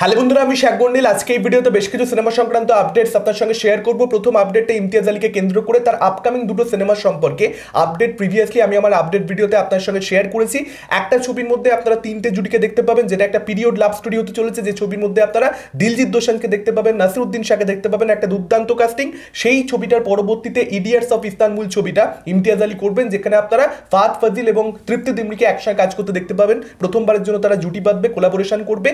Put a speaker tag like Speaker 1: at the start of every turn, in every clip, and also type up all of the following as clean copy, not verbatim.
Speaker 1: Hello বন্ধুরা, আমি শেখ গন্ডিল। আজকে এই ভিডিওতে বেশ কিছু সিনেমা সংক্রান্ত আপডেটস আপনার সঙ্গে শেয়ার করব। প্রথম আপডেটটা ইমতিয়াজ আলীকে কেন্দ্র করে তার আপকামিং দুটো সিনেমা সম্পর্কে আপডেট। প্রিভিয়াসলি আমি আমার আপডেট ভিডিওতে আপনার সঙ্গে শেয়ার করেছি। একটা ছবির মধ্যে আপনারা তিনটে জুটিকে দেখতে পাবেন, যেটা একটা পিরিয়ড লাভ স্টোরি হতে চলেছে। যে ছবির মধ্যে আপনারা দিলজিৎ দোসাঞ্জকে দেখতে পাবেন, নাসিরউদ্দিন শাহকে দেখতে পাবেন, একটা দুর্দান্ত কাস্টিং। সেই ছবিটার পরবর্তীতে ইডিয়টস অফ ইস্তানবুল ছবিটা ইমতিয়াজ আলী করবেন, যেখানে আপনারা ফাহাদ ফাজিল এবং তৃপ্তি ডিমরিকে একসঙ্গে কাজ করতে দেখতে পাবেন। প্রথমবারের জন্য তারা জুটি বাঁধবে, কোলাবোরেশন করবে।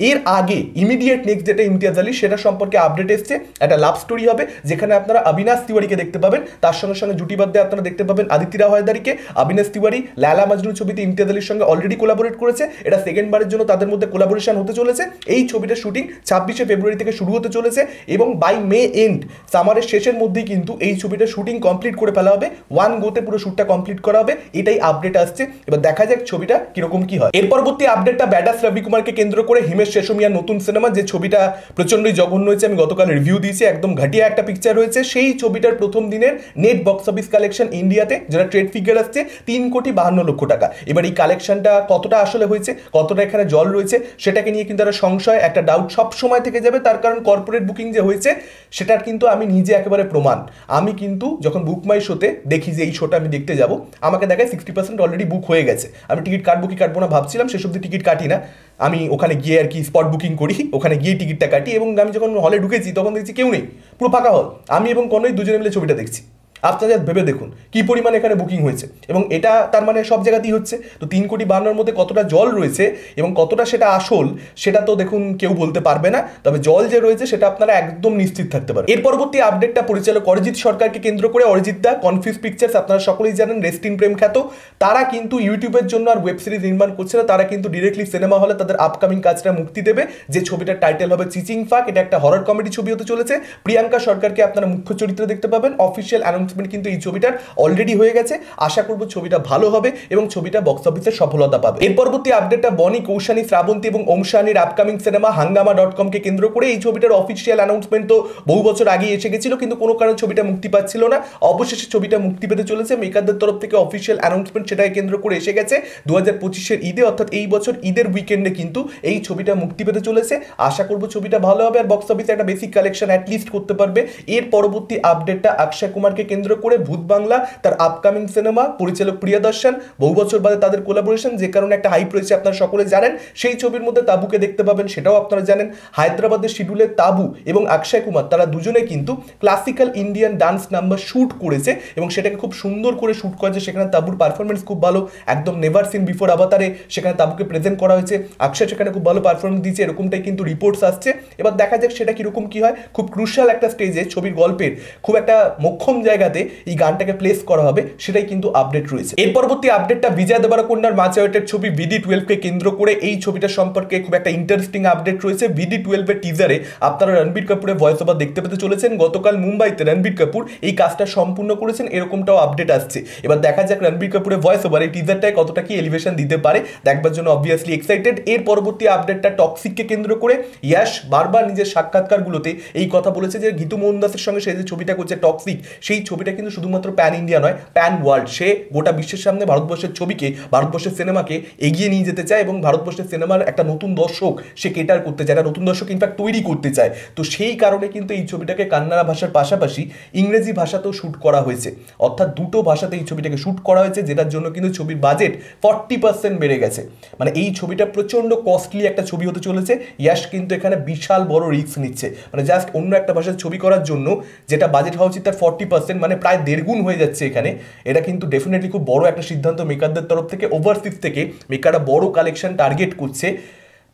Speaker 1: এর আগে ইমিডিয়েট নেক্সট যেটা ইমতিয়াজ আলী, সেটা সম্পর্কে আপডেট এসছে। একটা লাভ স্টোরি হবে, যেখানে আপনারা অবিনাশ তিওয়ারিকে দেখতে পাবেন, তার সঙ্গে সঙ্গে জুটি বাঁধতে আপনারা দেখতে পাবেন আদিতি রাও হায়দারিকে। অবিনাশ তিওয়ারি লায়লা মাজনু ছবিতে ইমতিয়াজ আলীর সঙ্গে অলরেডি কোলাবোরেট করেছে। এটা সেকেন্ড বারের জন্য তাদের মধ্যে কোলাবোরেশন হতে চলেছে। এই ছবিটার শুটিং 26শে ফেব্রুয়ারি থেকে শুরু হতে চলেছে এবং বাই মে এন্ড, সামারের শেষের মধ্যেই কিন্তু এই ছবিটার শুটিং কমপ্লিট করে ফেলা হবে। ওয়ান গোতে পুরো শুটটা কমপ্লিট করা হবে, এটাই আপডেট আসছে। এবার দেখা যাক ছবিটা কিরকম কি হয়। এর পরবর্তী আপডেটটা ব্যাডাস রবি কুমারকে কেন্দ্র করে হিমেশ রেশমিয়ার নতুন সিনেমা, যে ছবিটা প্রচন্ডই জঘন্য হয়েছে। আমি গতকাল রিভিউ দিয়েছি, একদম ঘাটিয়া একটা পিকচার হয়েছে। সেই ছবিটার প্রথম দিনের নেট বক্স অফিস কালেকশন ইন্ডিয়াতে, যেটা ট্রেড ফিগার আসছে 3,52,00,000 টাকা। এবার এই কালেকশনটা কতটা আসলে হয়েছে, কতটা এখানে জল রয়েছে, সেটাকে নিয়ে কিন্তু একটা সংশয়, একটা ডাউট সব সময় থেকে যাবে। তার কারণ কর্পোরেট বুকিং যে হয়েছে, সেটার কিন্তু আমি নিজে একেবারে প্রমাণ। আমি কিন্তু যখন বুক মাই শোতে দেখি যে এই শোটা আমি দেখতে যাব, আমাকে দেখায় 60% অলরেডি বুক হয়ে গেছে। আমি টিকিট কাটবো কি কাটবো না ভাবছিলাম, সেসব দিয়ে টিকিট কাটি না। আমি ওখানে গিয়ে আর কি স্পট বুকিং করি, ওখানে গিয়ে টিকিটটা কাটি। এবং আমি যখন হলে ঢুকেছি তখন দেখছি কেউ নেই, পুরো ফাঁকা হল। আমি এবং কনই দুজনে মিলে ছবিটা দেখছি। আপনারা ভেবে দেখুন কি পরিমাণ এখানে বুকিং হয়েছে, এবং এটা তার মানে সব জায়গাতেই হচ্ছে। তো 3,52,00,000 মধ্যে কতটা জল রয়েছে এবং কতটা সেটা আসল, সেটা তো দেখুন কেউ বলতে পারবে না। তবে জল যে রয়েছে সেটা আপনারা একদম নিশ্চিত থাকতে পারেন। এর পরবর্তী আপডেটটা পরিচালক অরিজিৎ সরকারকে কেন্দ্র করে। অরিজিৎ দা, কনফিউজ পিকচার্স আপনারা সকলেই জানেন, রেস্ট ইন প্রেম খ্যাত। তারা কিন্তু ইউটিউবের জন্য আর ওয়েব সিরিজ নির্মাণ করছে না, তারা কিন্তু ডিরেক্টলি সিনেমা হলে তাদের আপকামিং কাজটা মুক্তি দেবে। যে ছবিটার টাইটেল হবে চিচিং ফাক, এটা একটা হরর কমেডি ছবি হতে চলেছে। প্রিয়াঙ্কা সরকারকে আপনারা মুখ্য চরিত্রে দেখতে পাবেন। অফিসিয়াল অ্যানাউন্সমেন্ট কিন্তু এই ছবিটার অলরেডি হয়ে গেছে। আশা করব ছবিটা ভালো হবে এবং ছবিটা বক্স অফিসে সফলতা পাবে। এর পরবর্তী আপডেটটা বনি কৌশানী, শ্রাবন্তী এবং ওম শানির আপকামিং সিনেমা হাঙ্গামা.com কে কেন্দ্র করে। এই ছবিটার অফিসিয়াল অ্যানাউন্সমেন্ট তো বহু বছর আগে এসে গেছিল, কিন্তু কোনো কারণে ছবিটা মুক্তি পাচ্ছিল না। অবশেষে ছবিটা মুক্তি পেতে চলেছে। মেকারদের তরফ থেকে অফিসিয়াল অ্যানাউন্সমেন্ট সেটাকে কেন্দ্র করে এসে গেছে। 2025-এর ঈদে, অর্থাৎ এই বছর ঈদের উইকেন্ডে কিন্তু এই ছবিটা মুক্তি পেতে চলেছে। আশা করব ছবিটা ভালো হবে আর বক্স অফিসে একটা বেসিক কালেকশন অ্যাটলিস্ট করতে পারবে। এর পরবর্তী আপডেটটা অক্ষয় কুমারকে কেন্দ্র করে। ভূত বাংলা তার আপকামিং সিনেমা, পরিচালক প্রিয়দর্শন, বহু বছর বাদে তাদের কোলাবোরেশন, যে কারণে একটা হাইপ রয়েছে আপনারা সকলে জানেন। সেই ছবির মধ্যে তাবুকে দেখতে পাবেন, সেটাও আপনারা জানেন। হায়দ্রাবাদের শিডিউলে তাবু এবং অক্ষয় কুমার তারা দুজনে কিন্তু classical Indian dance number shoot করেছে এবং সেটাকে খুব সুন্দর করে শ্যুট করেছে। সেখানে তাবুর পারফরমেন্স খুব ভালো, একদম নেভার সিন বিফোর আভাতারে সেখানে তাবুকে প্রেজেন্ট করা হয়েছে। অক্ষয় সেখানে খুব ভালো পারফরমেন্স দিয়েছে, এরকমটাই কিন্তু রিপোর্টস আসছে। এবার দেখা যাক সেটা কিরকম কি হয়। খুব ক্রুশাল একটা স্টেজে ছবির গল্পের খুব একটা মোক্ষম জায়গাতে এই গানটাকে প্লেস করা হবে, সেটাই কিন্তু আপডেট রয়েছে। এর পরবর্তী আপডেটটা বিজয় দেবরকোন্ডার মাচাওয়েটের ছবি VD12 কে কেন্দ্র করে। এই ছবিটা সম্পর্কে খুব একটা ইন্টারেস্টিং আপডেট রয়েছে। VD12 এর টিজারে আপনারা রণবীর কাপুরের ভয়েস ওভার দেখতে পেতে চলেছেন। গতকাল মুম্বাইতে রণবীর কাপুর এই কাজটা সম্পূর্ণ করেছেন, এরকমটাও আপডেট আসছে। এবার দেখা যাক রণবীর কাপুরের ভয়েস ওভার এই টিজারটায় কতটা কি এলিভেশন দিতে পারে, দেখবার জন্য অবভিয়াসলি এক্সাইটেড। এর পরবর্তী আপডেটটা টক্সিককে কেন্দ্র করে। ইয়াশ বারবার নিজের সাক্ষাৎকারগুলোতে এই কথা বলেছে যে গীতু মোহনদাসের সঙ্গে সে যে ছবিটা করছে টক্সিক, সেই ছবিটা কিন্তু শুধুমাত্র প্যান ইন্ডিয়া নয়, প্যান ওয়ার্ল্ড। সে গোটা বিশ্বের সামনে ভারতবর্ষের ছবিকে, ভারতবর্ষের সিনেমাকে এগিয়ে নিয়ে যেতে চায় এবং ভারতবর্ষের সিনেমার একটা নতুন দর্শক সে কেটার করতে চায়, একটা নতুন দর্শক ইনফ্যাক্ট তৈরি করতে চায়। তো সেই কারণে কিন্তু এই ছবিটাকে কান্নাড়া ভাষার পাশাপাশি ইংরেজি ভাষাতেও শ্যুট করা হয়েছে, অর্থাৎ দুটো ভাষাতে এই ছবিটাকে শ্যুট করা হয়েছে, যেটার জন্য কিন্তু ছবির বাজেট 40% বেড়ে গেছে। মানে এই ছবিটা প্রচণ্ড কস্টলি একটা ছবি হতে চলেছে। ইয়াশ কিন্তু এখানে বিশাল বড় রিস্ক নিচ্ছে, মানে জাস্ট অন্য একটা ভাষার ছবি করার জন্য যেটা বাজেট হওয়া উচিত তার 40%, মানে প্রায় 1.5 গুণ হয়ে যাচ্ছে এখানে। এটা কিন্তু ডেফিনেটলি খুব বড় একটা সিদ্ধান্ত মেকারদের তরফ থেকে। ওভারসিজ থেকে মেকাররা বড় কালেকশন টার্গেট করছে,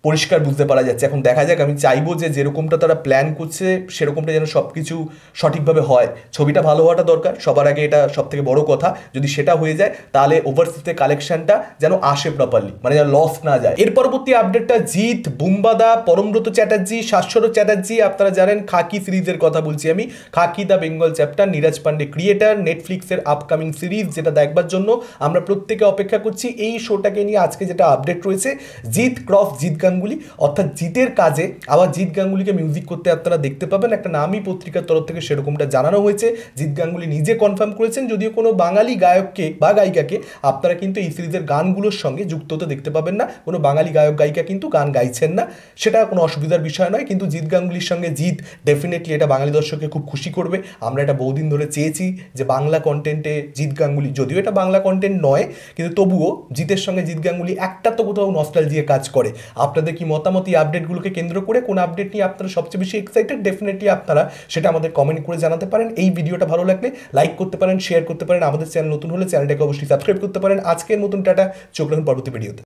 Speaker 1: পরিষ্কার বুঝতে পারা যাচ্ছে। এখন দেখা যাক, আমি চাইবো যে যেরকমটা তারা প্ল্যান করছে সেরকমটা যেন সব কিছু সঠিকভাবে হয়। ছবিটা ভালো হওয়াটা দরকার সবার আগে, এটা সব থেকে বড় কথা। যদি সেটা হয়ে যায় তাহলে ওভারসিজে কালেকশনটা যেন আসে প্রপারলি, মানে যেন লস না যায়। এর পরবর্তী আপডেটটা জিৎ, বুম্বাদা, পরমব্রত চ্যাটার্জি, শাশ্বত চ্যাটার্জি, আপনারা জানেন খাকি সিরিজের কথা বলছি আমি। Khakee the Bengal chapter, Neeraj Pandey creator, নেটফ্লিক্সের আপকামিং সিরিজ, যেটা দেখবার জন্য আমরা প্রত্যেকে অপেক্ষা করছি। এই শোটাকে নিয়ে আজকে যেটা আপডেট রয়েছে, জিৎ ক্রস জিৎ গাঙ্গুলি, অর্থাৎ জিতের কাজে আবার জিৎ গাঙ্গুলিকে মিউজিক করতে আপনারা দেখতে পাবেন। একটা নামী পত্রিকার তরফ থেকে সেরকমটা জানানো হয়েছে। জিৎ গাঙ্গুলি নিজে কনফার্ম করেছেন, যদিও কোনো বাঙালি গায়ককে বা গায়িকাকে আপনারা কিন্তু এই সিরিজের গানগুলোর সঙ্গে যুক্ত হতে দেখতে পাবেন না। কোনো বাঙালি গায়ক গায়িকা কিন্তু গান গাইছেন না, সেটা কোনো অসুবিধার বিষয় নয়। কিন্তু জিৎ গাঙ্গুলির সঙ্গে জিৎ ডেফিনেটলি এটা বাঙালি দর্শককে খুব খুশি করবে। আমরা এটা বহুদিন ধরে চেয়েছি যে বাংলা কন্টেন্টে জিৎ গাঙ্গুলি, যদিও এটা বাংলা কন্টেন্ট নয় কিন্তু তবুও জিতের সঙ্গে জিৎ গাঙ্গুলি একটা তো কোথাও নস্টালজিয়া কাজ করে। আপনাদের কি মতামত এই আপডেটগুলোকে কেন্দ্র করে? কোন আপডেট নিয়ে আপনারা সবচেয়ে বেশি এক্সাইটেড? ডেফিনেটলি আপনারা সেটা আমাদের কমেন্ট করে জানাতে পারেন। এই ভিডিওটা ভালো লাগলে লাইক করতে পারেন, শেয়ার করতে পারেন। আমাদের চ্যানেল নতুন হলে চ্যানেলটাকে অবশ্যই সাবস্ক্রাইব করতে পারেন। আজকের মতন টাটা, চোখ রাখুন পরবর্তী ভিডিওতে।